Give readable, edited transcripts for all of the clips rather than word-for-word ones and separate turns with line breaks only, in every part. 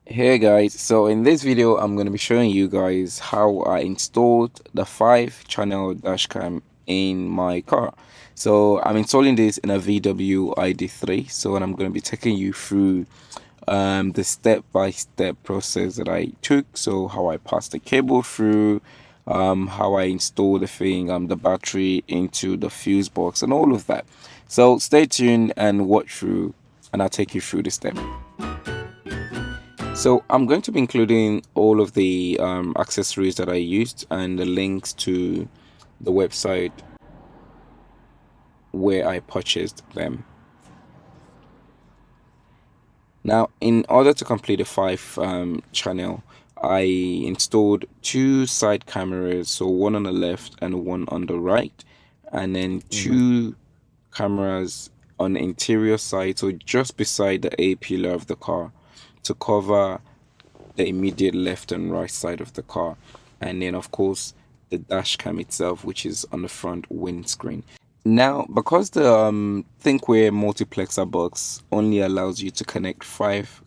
Hey guys, so in this video I'm going to be showing you guys how I installed the 5-channel dashcam in my car. So I'm installing this in a VW ID3, so I'm going to be taking you through the step-by-step process that I took. So how I passed the cable through, how I installed the battery into the fuse box and all of that. So stay tuned and watch through and I'll take you through the step. So I'm going to be including all of the accessories that I used and the links to the website where I purchased them. Now, in order to complete the 5 channel, I installed 2 side cameras, so one on the left and one on the right, and then 2 cameras on the interior side, so just beside the A pillar of the car, to cover the immediate left and right side of the car, and then of course the dash cam itself, which is on the front windscreen. Now, because the THINKWARE multiplexer box only allows you to connect 5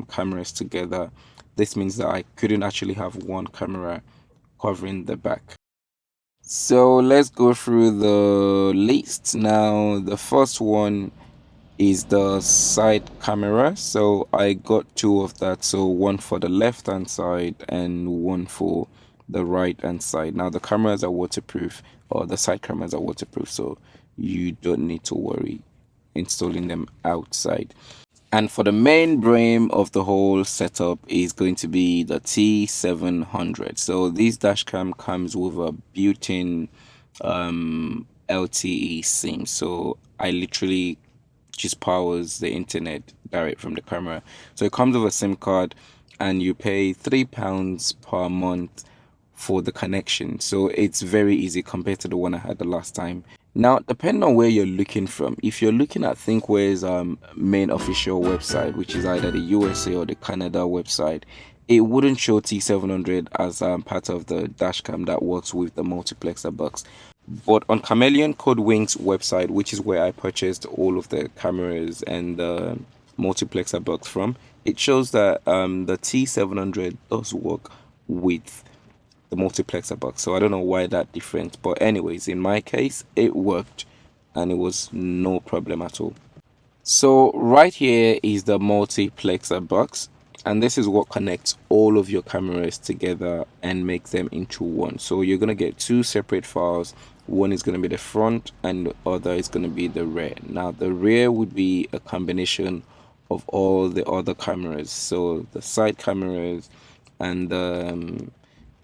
cameras together, this means that I couldn't actually have one camera covering the back. So let's go through the list. Now, the first one is the side camera, so I got 2 of that, so one for the left hand side and one for the right hand side. Now the cameras are waterproof, or the side cameras are waterproof, so you don't need to worry installing them outside. And for the main brain of the whole setup is going to be the T700. So this dashcam comes with a built-in LTE SIM, so I literally just powers the internet direct from the camera. So it comes with a SIM card and you pay £3 per month for the connection. So it's very easy compared to the one I had the last time. Now, depending on where you're looking from, if you're looking at ThinkWare's main official website, which is either the USA or the Canada website, it wouldn't show T700 as part of the dashcam that works with the multiplexer box. But on Chameleon Code Wings website, which is where I purchased all of the cameras and the multiplexer box from, it shows that the T700 does work with the multiplexer box. So I don't know why that different, but anyways, in my case it worked and it was no problem at all. So right here is the multiplexer box, and this is what connects all of your cameras together and makes them into one. So you're going to get 2 separate files. One is going to be the front and the other is going to be the rear. Now the rear would be a combination of all the other cameras, so the side cameras and the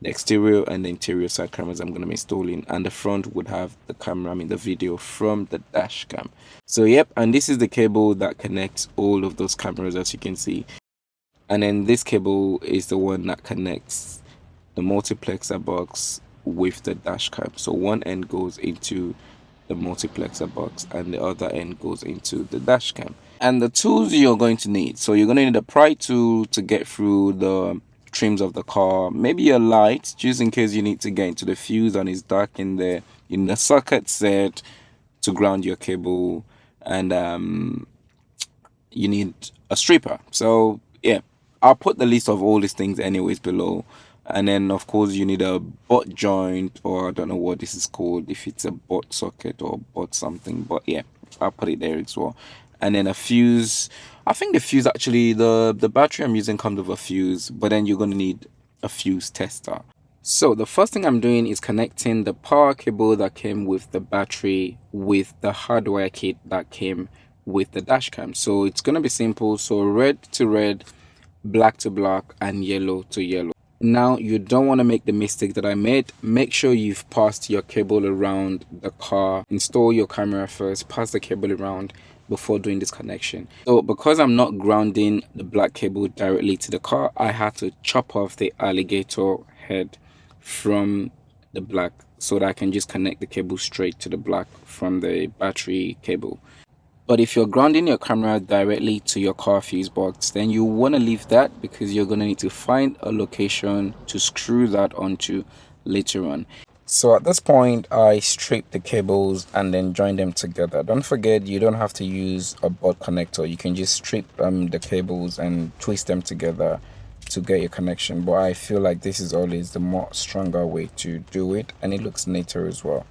exterior and the interior side cameras I'm going to be installing, and the front would have the camera, the video from the dash cam. So yep, and this is the cable that connects all of those cameras, as you can see. And then this cable is the one that connects the multiplexer box with the dash cam. So one end goes into the multiplexer box and the other end goes into the dash cam. And the tools you're going to need, so you're going to need a pry tool to get through the trims of the car, maybe a light just in case you need to get into the fuse and it's dark in there, in the socket set to ground your cable, and you need a stripper. So yeah, I'll put the list of all these things anyways below. And then of course you need a butt joint, or I don't know what this is called, if it's a butt socket or butt something, but yeah, I'll put it there as well. And then a fuse. I think the fuse, actually, the battery I'm using comes with a fuse, but then you're going to need a fuse tester. So the first thing I'm doing is connecting the power cable that came with the battery with the hardwire kit that came with the dashcam. So it's going to be simple. So red to red, black to black, and yellow to yellow. Now, you don't want to make the mistake that I made. Make sure you've passed your cable around the car. Install your camera first, pass the cable around before doing this connection. So because I'm not grounding the black cable directly to the car, I had to chop off the alligator head from the black so that I can just connect the cable straight to the black from the battery cable. But if you're grounding your camera directly to your car fuse box, then you want to leave that, because you're going to need to find a location to screw that onto later on. So at this point, I strip the cables and then join them together. Don't forget, you don't have to use a butt connector. You can just strip the cables and twist them together to get your connection, but I feel like this is always the more stronger way to do it, and it looks neater as well.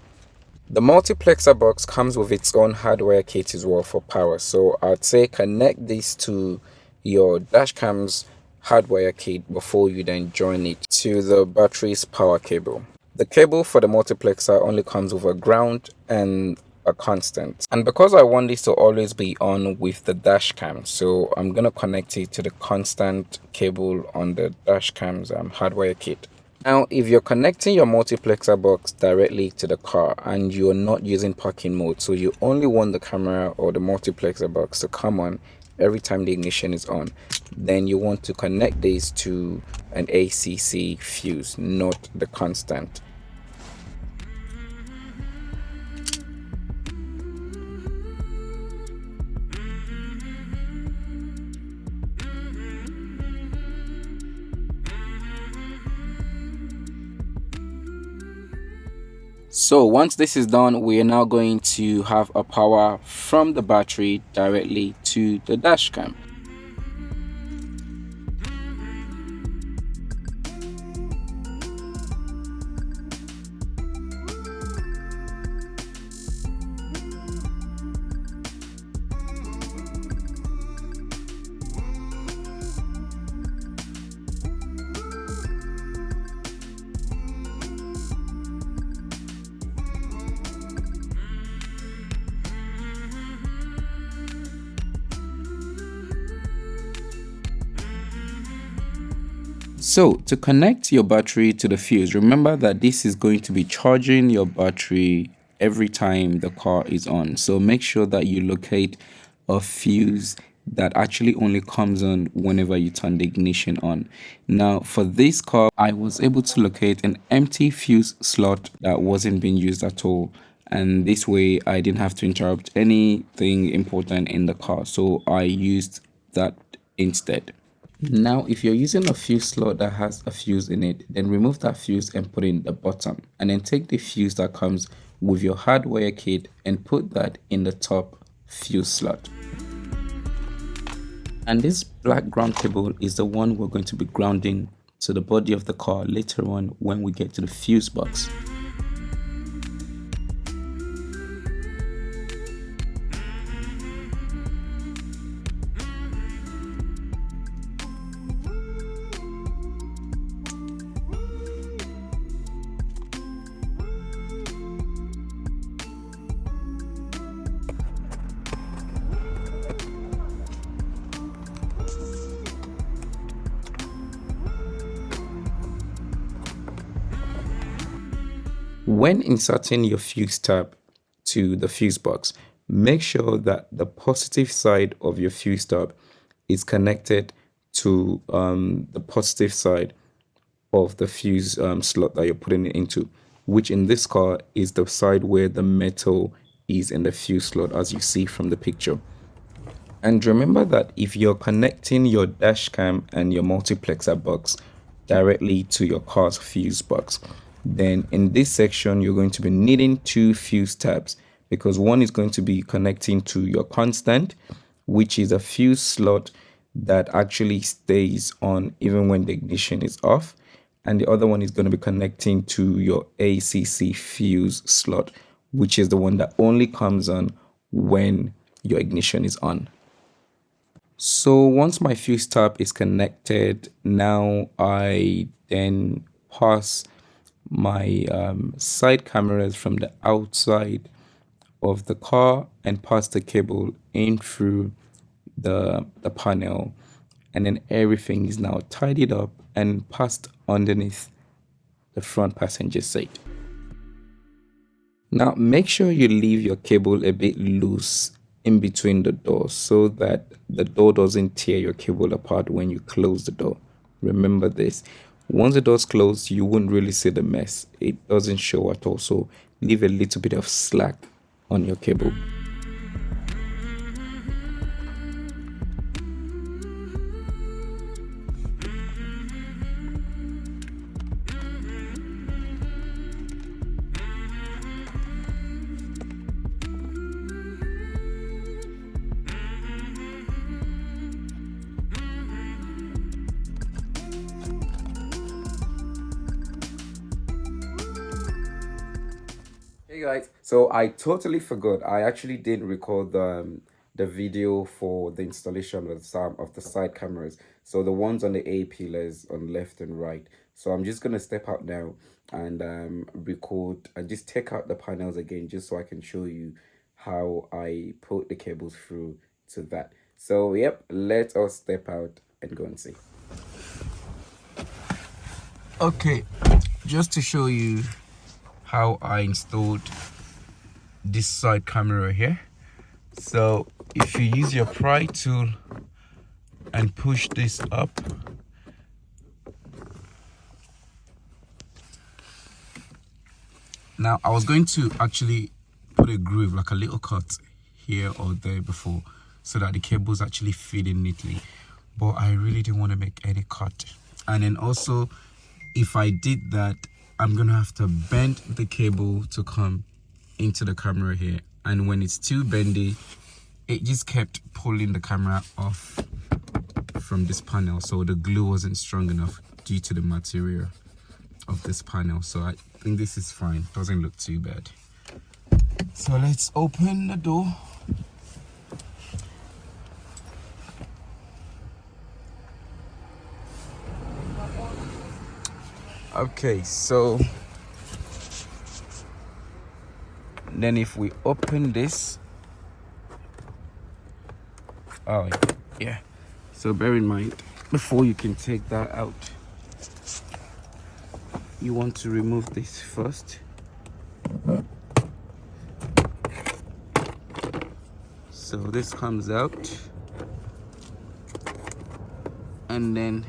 The multiplexer box comes with its own hardware kit as well for power, so I'd say connect this to your dashcam's hardware kit before you then join it to the battery's power cable. The cable for the multiplexer only comes with a ground and a constant, and because I want this to always be on with the dash cam, so I'm gonna connect it to the constant cable on the dash cam's hardware kit. Now, if you're connecting your multiplexer box directly to the car and you're not using parking mode, so you only want the camera or the multiplexer box to come on every time the ignition is on, then you want to connect this to an ACC fuse, not the constant. So once this is done, we are now going to have a power from the battery directly to the dash cam. So to connect your battery to the fuse, remember that this is going to be charging your battery every time the car is on. So make sure that you locate a fuse that actually only comes on whenever you turn the ignition on. Now for this car, I was able to locate an empty fuse slot that wasn't being used at all. And this way I didn't have to interrupt anything important in the car. So I used that instead. Now, if you're using a fuse slot that has a fuse in it, then remove that fuse and put it in the bottom, and then take the fuse that comes with your hardware kit and put that in the top fuse slot. And this black ground cable is the one we're going to be grounding to the body of the car later on when we get to the fuse box. When inserting your fuse tab to the fuse box, make sure that the positive side of your fuse tab is connected to the positive side of the fuse slot that you're putting it into, which in this car is the side where the metal is in the fuse slot, as you see from the picture. And remember that if you're connecting your dash cam and your multiplexer box directly to your car's fuse box, then in this section you're going to be needing two fuse tabs, because one is going to be connecting to your constant, which is a fuse slot that actually stays on even when the ignition is off, and the other one is going to be connecting to your ACC fuse slot, which is the one that only comes on when your ignition is on. So once my fuse tab is connected, now I then pass my side cameras from the outside of the car and pass the cable in through the panel, and then everything is now tidied up and passed underneath the front passenger seat. Now make sure you leave your cable a bit loose in between the doors so that the door doesn't tear your cable apart when you close the door. Remember this. Once the door's closed, you won't really see the mess. It doesn't show at all, so leave a little bit of slack on your cable. guys, so I totally forgot. I actually didn't record the video for the installation of the side cameras. So the ones on the A pillars on left and right. So I'm just gonna step out now and record and just take out the panels again, just so I can show you how I put the cables through to that. So yep, let us step out and go and see. Okay, just to show you how I installed this side camera here. So if you use your pry tool and push this up, now I was going to actually put a groove, like a little cut here or there before, so that the cables actually fit in neatly, but I really didn't want to make any cut. And then also, if I did that, I'm gonna have to bend the cable to come into the camera here, and when it's too bendy, it just kept pulling the camera off from this panel. So the glue wasn't strong enough due to the material of this panel. So I think this is fine, doesn't look too bad. So let's open the door. Okay, so then if we open this, oh yeah, so bear in mind, before you can take that out, you want to remove this first. So this comes out, and then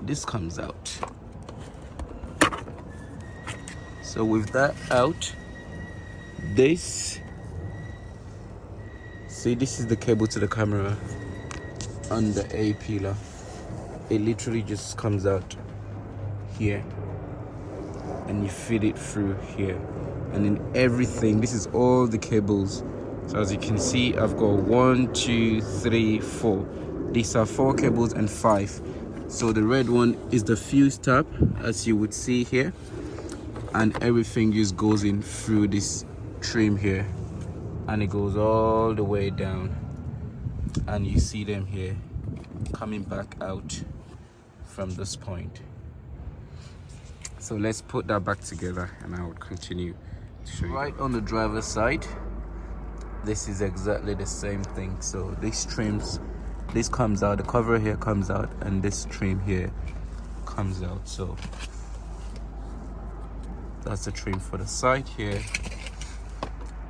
this comes out. So with that out, this, see, this is the cable to the camera on the A pillar. It literally just comes out here and you feed it through here, and then everything, this is all the cables. So as you can see, I've got 1, 2, 3, 4. These are 4 cables and 5. So the red one is the fuse tab, as you would see here, and everything just goes in through this trim here, and it goes all the way down, and you see them here coming back out from this point. So let's put that back together and I will continue to show you. Right on the driver's side, this is exactly the same thing. So these trims, this comes out, the cover here comes out, and this trim here comes out. So that's the trim for the side here,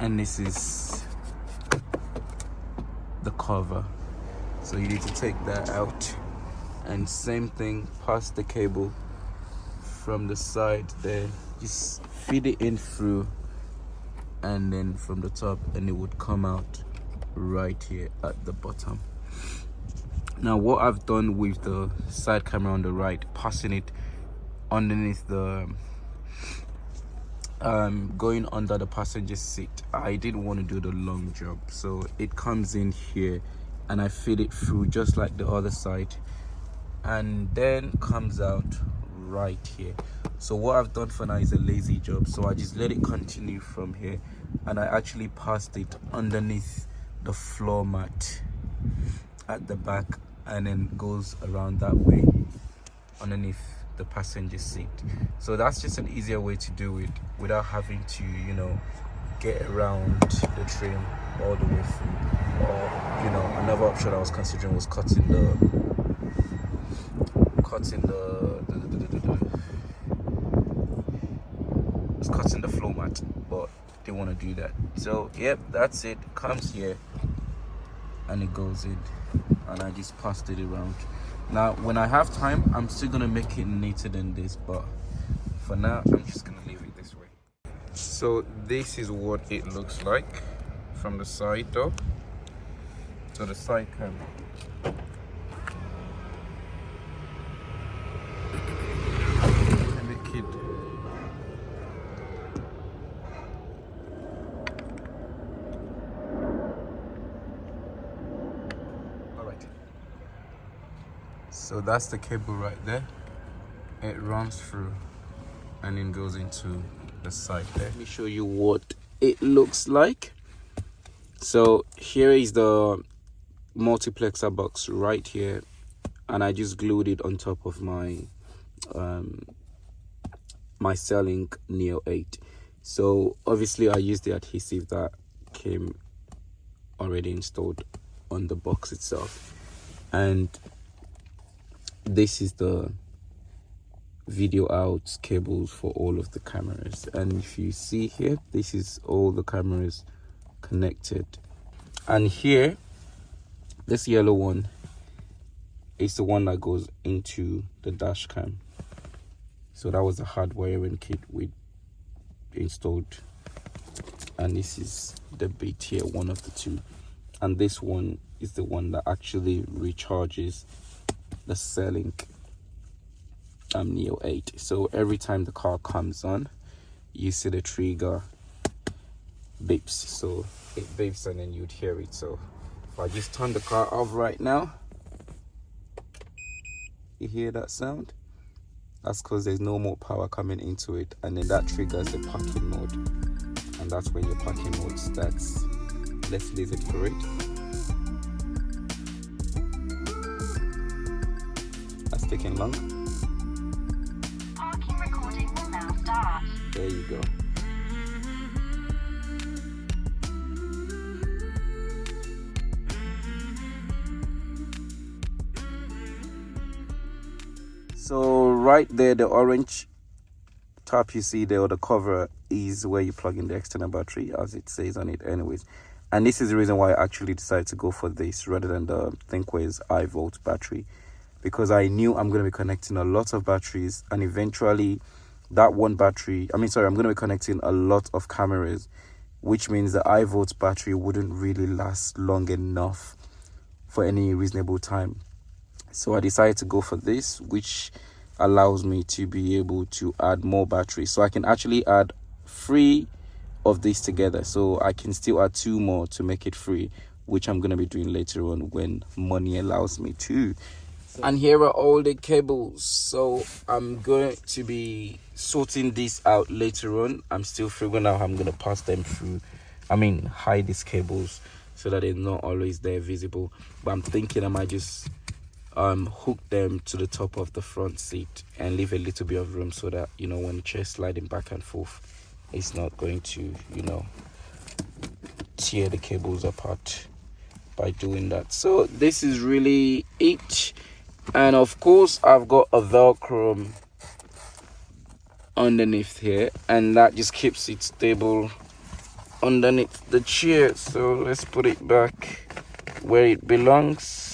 and this is the cover. So you need to take that out, and same thing, pass the cable from the side there, just feed it in through, and then from the top, and it would come out right here at the bottom. Now what I've done with the side camera on the right, passing it underneath the going under the passenger seat, I didn't want to do the long job, so it comes in here and I feed it through just like the other side, and then comes out right here. So what I've done for now is a lazy job, so I just let it continue from here, and I actually passed it underneath the floor mat at the back, and then goes around that way underneath the passenger seat. So that's just an easier way to do it without having to, you know, get around the trim all the way through. Or, you know, another option I was considering was cutting the floor mat, but they want to do that. So yep, that's it. Comes here and it goes in, and I just passed it around. Now when I have time, I'm still gonna make it neater than this, but for now I'm just gonna leave it this way. So this is what it looks like from the side though. So the side camera, and the kid. So that's the cable right there. It runs through and then goes into the side there. Let me show you what it looks like. So here is the multiplexer box right here, and I just glued it on top of my my Cellink Neo 8. So obviously I used the adhesive that came already installed on the box itself, and this is the video out cables for all of the cameras. And if you see here, this is all the cameras connected, and here this yellow one is the one that goes into the dash cam. So that was the hardwiring kit we installed, and this is the bit here, one of the two, and this one is the one that actually recharges the Cellink Neo 8. So every time the car comes on, you see the trigger beeps, so it beeps and then you'd hear it. So if I just turn the car off right now, you hear that sound? That's because there's no more power coming into it, and then that triggers the parking mode, and that's when your parking mode starts. Let's leave it for it. That's taking long.
Parking recording will now start.
There you go. So right there, the orange top you see there, or the cover, is where you plug in the external battery, as it says on it anyways. And this is the reason why I actually decided to go for this rather than the THINKWARE's iVolt battery, because I knew I'm going to be connecting a lot of batteries, and eventually that one battery, I'm going to be connecting a lot of cameras, which means the iVolt battery wouldn't really last long enough for any reasonable time. So I decided to go for this, which allows me to be able to add more batteries. So I can actually add 3 of these together. So I can still add 2 more to make it free, which I'm going to be doing later on when money allows me to. And here are all the cables. So I'm going to be sorting this out later on. I'm still figuring out how I'm going to pass them through. Hide these cables so that they're not always there visible. But I'm thinking I might just hook them to the top of the front seat and leave a little bit of room so that, when the chair is sliding back and forth, it's not going to, tear the cables apart by doing that. So this is really it. And of course I've got a Velcro underneath here, and that just keeps it stable underneath the chair. So let's put it back where it belongs.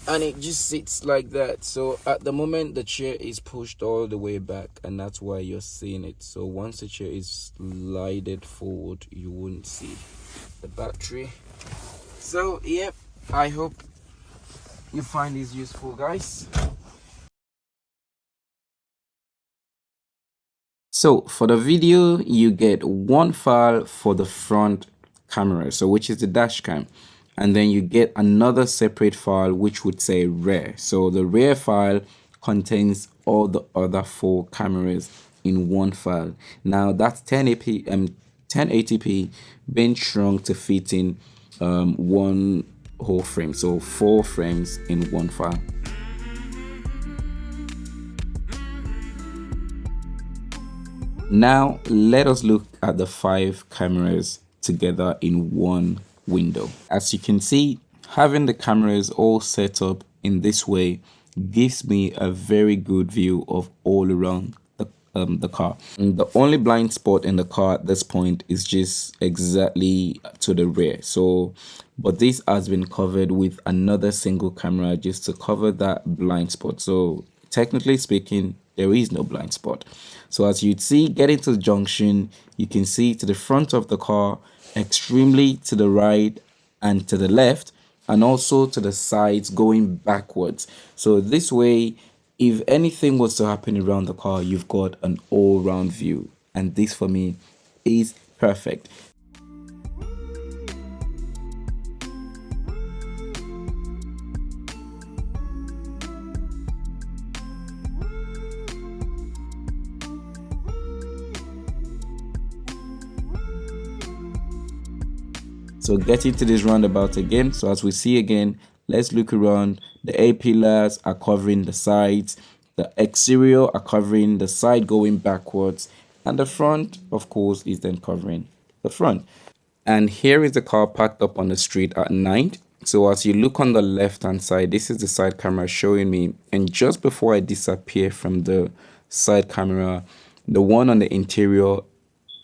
And it just sits like that. So at the moment the chair is pushed all the way back, and that's why you're seeing it. So once the chair is slided forward, you won't see the battery. So yep, I hope you find this useful, guys. So for the video, you get one file for the front camera, so which is the dash cam, and then you get another separate file which would say rear. So the rear file contains all the other 4 cameras in one file. Now that's 1080p being shrunk to fit in one whole frame, so 4 frames in one file. Now let us look at the 5 cameras together in one window. As you can see, having the cameras all set up in this way gives me a very good view of all around the car. And the only blind spot in the car at this point is just exactly to the rear. So, but this has been covered with another single camera just to cover that blind spot. So technically speaking, there is no blind spot. So as you'd see, getting to the junction, you can see to the front of the car, extremely to the right and to the left, and also to the sides going backwards. So this way, if anything was to happen around the car, you've got an all-round view, and this for me is perfect. So get into this roundabout again. So as we see again, let's look around. The A pillars are covering the sides, the exterior are covering the side going backwards, and the front, of course, is then covering the front. And here is the car parked up on the street at night. So as you look on the left hand side, this is the side camera showing me, and just before I disappear from the side camera, the one on the interior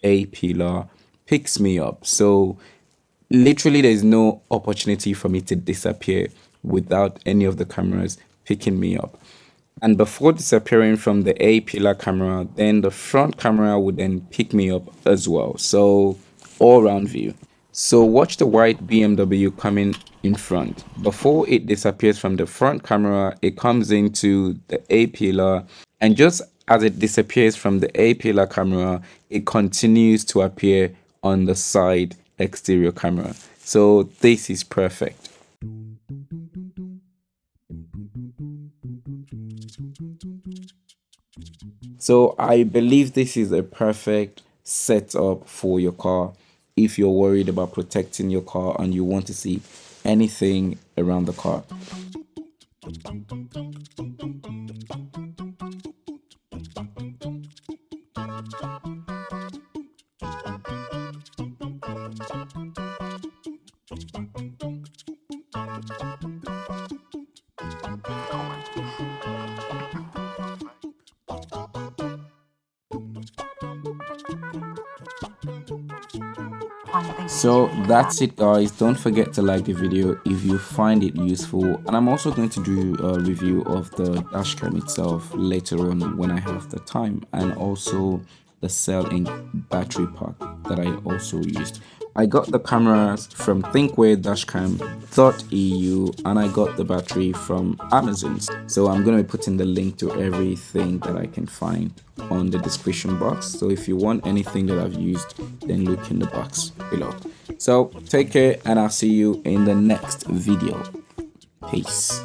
A pillar picks me up. So literally there's no opportunity for me to disappear without any of the cameras picking me up. And before disappearing from the A pillar camera, then the front camera would then pick me up as well. So all round view. So watch the white BMW coming in front. Before it disappears from the front camera, it comes into the A pillar, and just as it disappears from the A pillar camera, it continues to appear on the side exterior camera. So this is perfect. So I believe this is a perfect setup for your car if you're worried about protecting your car and you want to see anything around the car. So that's it, guys. Don't forget to like the video if you find it useful, and I'm also going to do a review of the dashcam itself later on when I have the time, and also the Cellink battery pack that I also used. I got the cameras from THINKWARE DASHCAM.eu, and I got the battery from Amazon. So I'm going to be putting the link to everything that I can find on the description box. So if you want anything that I've used, then look in the box below. So take care, and I'll see you in the next video. Peace.